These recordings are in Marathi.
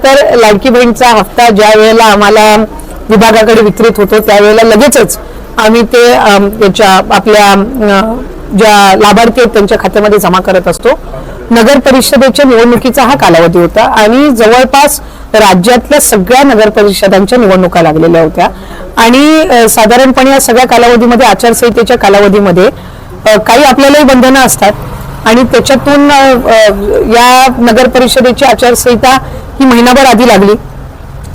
तर लाडकी बहीणचा हप्ता ज्या वेळेला आम्हाला विभागाकडे वितरित होतो त्यावेळेला लगेचच आम्ही ते याच्या आपल्या ज्या लाभार्थी आहेत त्यांच्या खात्यामध्ये जमा करत असतो. नगर परिषदेच्या निवडणुकीचा हा कालावधी होता आणि जवळपास राज्यातल्या सगळ्या नगर परिषदांच्या निवडणुका लागलेल्या होत्या आणि साधारणपणे या सगळ्या कालावधीमध्ये आचारसंहितेच्या कालावधीमध्ये काही आपल्यालाही बंधनं असतात आणि त्याच्यातून या नगर परिषदेची आचारसंहिता ही महिनाभर आधी लागली.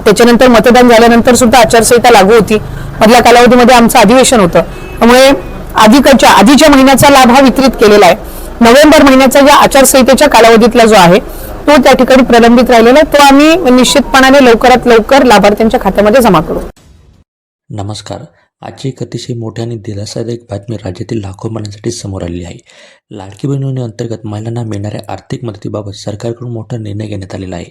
त्याच्यानंतर मतदान झाल्यानंतर सुद्धा आचारसंहिता लागू होती. मधल्या कालावधीमध्ये आमचं अधिवेशन होतं, त्यामुळे आधीच्या महिन्याचा लाभ हा वितरित केलेला आहे. नोव्हेंबर महिन्याचा या आचारसंहितेच्या कालावधीतला जो आहे तो त्या ठिकाणी प्रलंबित राहिलेला आहे, तो आम्ही निश्चितपणाने लवकरात लवकर लाभार्थ्यांच्या खात्यामध्ये जमा करू. नमस्कार. आजची एक अतिशय मोठी आणि दिलासादायक बातमी राज्यातील लाखो महिलांसाठी समोर आली आहे. लाडकी बहीण योजनेअंतर्गत महिलांना मिळणाऱ्या आर्थिक मदतीबाबत सरकारकडून मोठा निर्णय घेण्यात आलेला आहे.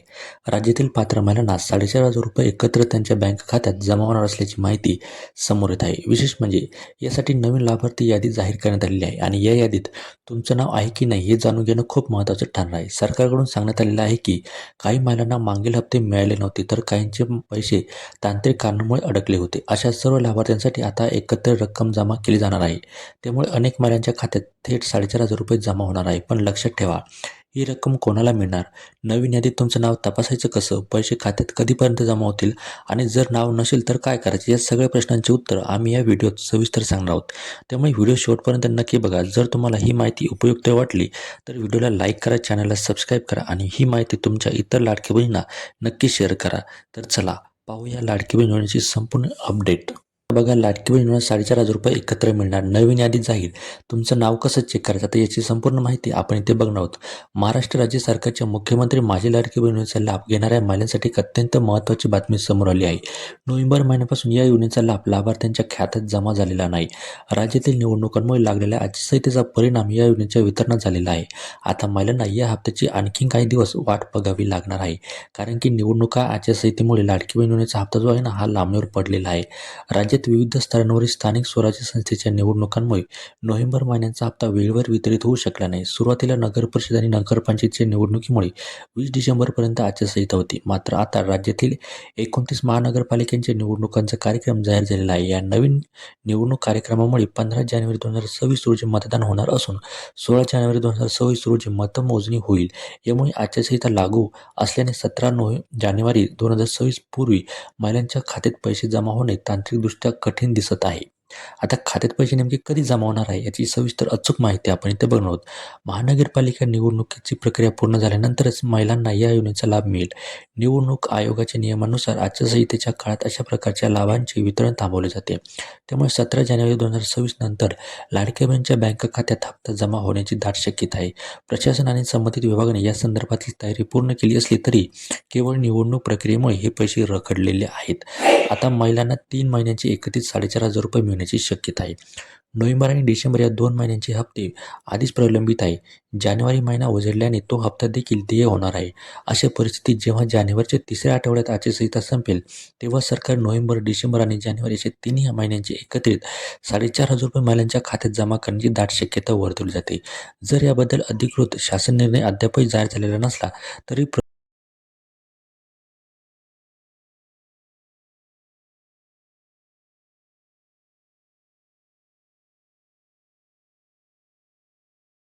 राज्यातील पात्र महिलांना 4,500 रुपये एकत्र त्यांच्या बँक खात्यात जमा होणार असल्याची माहिती समोर येत आहे. विशेष म्हणजे यासाठी नवीन लाभार्थी यादी जाहीर करण्यात आलेली आहे आणि या यादीत तुमचं नाव आहे की नाही हे जाणून घेणं खूप महत्त्वाचं ठरणार आहे. सरकारकडून सांगण्यात आलेलं आहे की काही महिलांना मागील हप्ते मिळाले नव्हते, तर काहींचे पैसे तांत्रिक कारणामुळे अडकले होते. अशा सर्व लाभार्थ्यांसाठी आता एकत्र रक्कम जमा केली जाणार आहे. त्यामुळे अनेक महिलांच्या खात्यात थेट 4,500 रुपये जमा होणार आहे. पण लक्षात ठेवा, ही रक्कम कोणाला मिळणार, नवीन यादीत तुमचं नाव तपासायचं कसं, पैसे खात्यात कधीपर्यंत जमा होतील आणि जर नाव नसेल तर काय करायचे, या सगळ्या प्रश्नांची उत्तरं आम्ही या व्हिडिओत सविस्तर सांगणार आहोत. त्यामुळे व्हिडिओ शेवटपर्यंत नक्की बघा. जर तुम्हाला ही माहिती उपयुक्त वाटली तर व्हिडिओला लाईक करा, चॅनलला सबस्क्राईब करा आणि ही माहिती तुमच्या इतर लाडकी बहिणींना नक्की शेअर करा. तर चला पाहूया लाडकी बहीण योजनेची संपूर्ण अपडेट. बघा, लाडकी बहीण योजना 4,500 रुपये एकत्र मिळणार, नवीन यादी जाहीर, तुमचं नाव कसं चेक करायचं, तर याची संपूर्ण माहिती आपण इथे बघणार आहोत. महाराष्ट्र राज्य सरकारच्या मुख्यमंत्री माझी लाडकी बहीण योजनेचा लाभ घेणाऱ्या महिलांसाठी एक अत्यंत महत्त्वाची बातमी समोर आली आहे. नोव्हेंबर महिन्यापासून या योजनेचा लाभ लाभार्थ्यांच्या खात्यात जमा झालेला नाही. राज्यातील निवडणुकांमुळे लागलेल्या आचारसंहितेचा परिणाम या योजनेच्या वितरणात झालेला आहे. आता महिलांना या हप्त्याची आणखी काही दिवस वाट बघावी लागणार आहे, कारण की निवडणुका आचारसंहितेमुळे लाडकी बहीण योजनेचा हप्ता जो आहे ना, हा लांबणीवर पडलेला आहे. राज्यात विविध स्तरांवरील स्थानिक स्वराज्य संस्थेच्या निवडणुकांमुळे नोव्हेंबर महिन्याचा हप्ता वेळेवर वितरित होऊ शकला नाही. सुरुवातीला नगर परिषद आणि नगरपंचायतीच्या निवडणुकीमुळे 20 डिसेंबरपर्यंत आचारसंहिता होती. मात्र आता राज्यातील 29 महानगरपालिकांच्या निवडणुकांचा कार्यक्रम जाहीर झालेला आहे. या नवीन निवडणूक कार्यक्रमामुळे 15 जानेवारी 2026 रोजी मतदान होणार असून 16 जानेवारी 2026 रोजी मतमोजणी होईल. यामुळे आचारसंहिता लागू असल्याने 17 जानेवारी 2026 पूर्वी महिलांच्या खात्यात पैसे जमा होणे तांत्रिकदृष्ट्या कठीण दिसत आहे. आता खात्यात पैसे नेमके कधी जमा होणार आहे याची सविस्तर अचूक माहिती आपण इथे बघणार आहोत. महानगरपालिका निवडणुकीची प्रक्रिया पूर्ण झाल्यानंतरच महिलांना या योजनेचा लाभ मिळेल. निवडणूक आयोगाच्या नियमानुसार आचारसंहितेच्या काळात अशा प्रकारच्या लाभांचे वितरण थांबवले जाते. त्यामुळे 17 जानेवारी 2026 नंतर लाडक्या बहिणींच्या बँक खात्यात हप्ता जमा होण्याची दाट शक्यता आहे. प्रशासन आणि संबंधित विभागाने या संदर्भातली तयारी पूर्ण केली असली तरी केवळ निवडणूक प्रक्रियेमुळे हे पैसे रखडलेले आहेत. आता महिलांना 3 महिन्यांचे एकत्रित 4,500 रुपये मिळण्याची शक्यता आहे. नोव्हेंबर आणि डिसेंबर या 2 महिन्यांचे हप्ते आधीच प्रलंबित आहे. जानेवारी महिना उजळल्याने तो हप्ता देखील देय होणार आहे. अशा परिस्थितीत जेव्हा जानेवारीच्या तिसऱ्या आठवड्यात आचारसंहिता संपेल तेव्हा सरकार नोव्हेंबर, डिसेंबर आणि जानेवारी अशा 3 महिन्यांचे एकत्रित 4,500 रुपये महिलांच्या खात्यात जमा करण्याची दाट शक्यता वर्तवली जाते. जर याबद्दल अधिकृत शासन निर्णय अद्यापही जाहीर झालेला नसला तरी